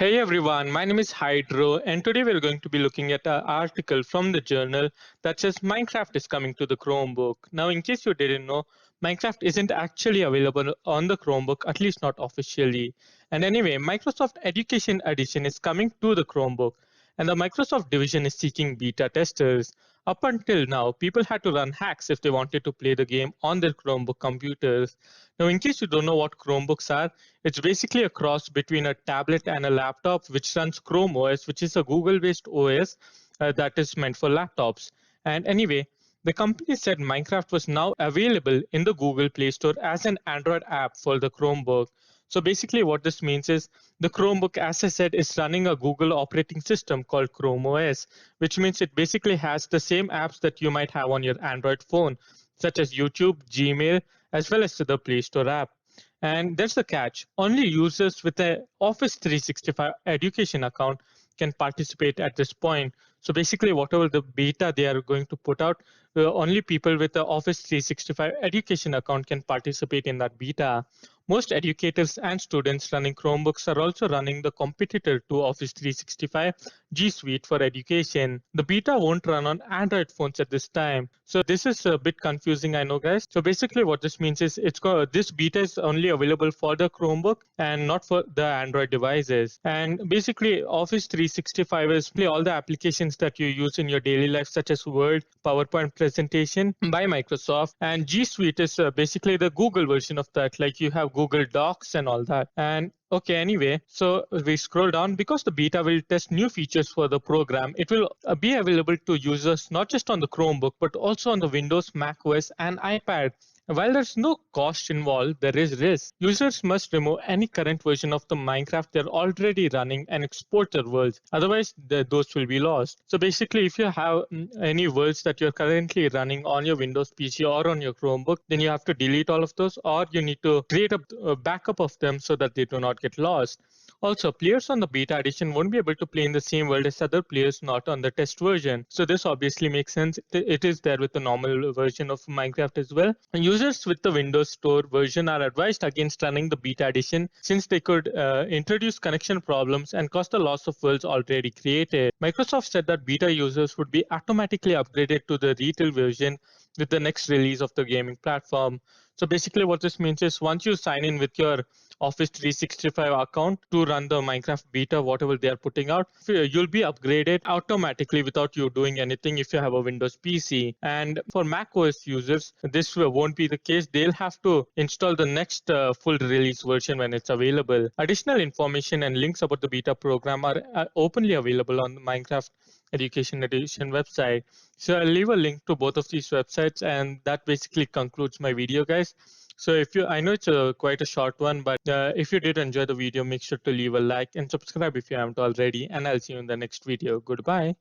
Hey everyone, my name is Hydro, and today we're going to be looking at an article from the journal that says Minecraft is coming to the Chromebook. Now, in case you didn't know, Minecraft isn't actually available on the Chromebook, at least not officially. And anyway, Microsoft Education Edition is coming to the Chromebook, and the Microsoft division is seeking beta testers. Up until now, people had to run hacks if they wanted to play the game on their Chromebook computers. Now, in case you don't know what Chromebooks are, it's basically a cross between a tablet and a laptop, which runs Chrome OS, which is a Google-based OS that is meant for laptops. And anyway, the company said Minecraft was now available in the Google Play Store as an Android app for the Chromebook. So basically what this means is the Chromebook, as I said, is running a Google operating system called Chrome OS, which means it basically has the same apps that you might have on your Android phone, such as YouTube, Gmail, as well as the Play Store app. And there's the catch. Only users with an Office 365 education account can participate at this point. So basically, whatever the beta they are going to put out, only people with the Office 365 education account can participate in that beta. Most educators and students running Chromebooks are also running the competitor to Office 365, G Suite for education. The beta won't run on Android phones at this time. So this is a bit confusing, I know, guys. So basically what this means is this beta is only available for the Chromebook and not for the Android devices. And basically Office 365 is all the applications that you use in your daily life, such as Word, PowerPoint presentation by Microsoft. And G Suite is basically the Google version of that. Like you have Google Docs and all that. And okay, anyway, so we scroll down. Because the beta will test new features for the program, it will be available to users not just on the Chromebook, but also on the Windows, Mac OS, and iPad. While there's no cost involved, there is risk. Users must remove any current version of the Minecraft they're already running and export their worlds. Otherwise, those will be lost. So basically, if you have any worlds that you're currently running on your Windows PC or on your Chromebook, then you have to delete all of those, or you need to create a backup of them so that they do not get lost. Also, players on the beta edition won't be able to play in the same world as other players not on the test version. So this obviously makes sense. It is there with the normal version of Minecraft as well. And users with the Windows Store version are advised against running the beta edition, since they could introduce connection problems and cause the loss of worlds already created. Microsoft said that beta users would be automatically upgraded to the retail version with the next release of the gaming platform. So basically what this means is once you sign in with your Office 365 account to run the Minecraft beta, whatever they are putting out, you'll be upgraded automatically without you doing anything if you have a Windows PC. And for Mac OS users, this won't be the case. They'll have to install the next full release version when it's available. Additional information and links about the beta program are openly available on the Minecraft Education Edition website. So I'll leave a link to both of these websites, and that basically concludes my video, guys. So I know it's quite a short one, but if you did enjoy the video, make sure to leave a like and subscribe if you haven't already, and I'll see you in the next video. Goodbye.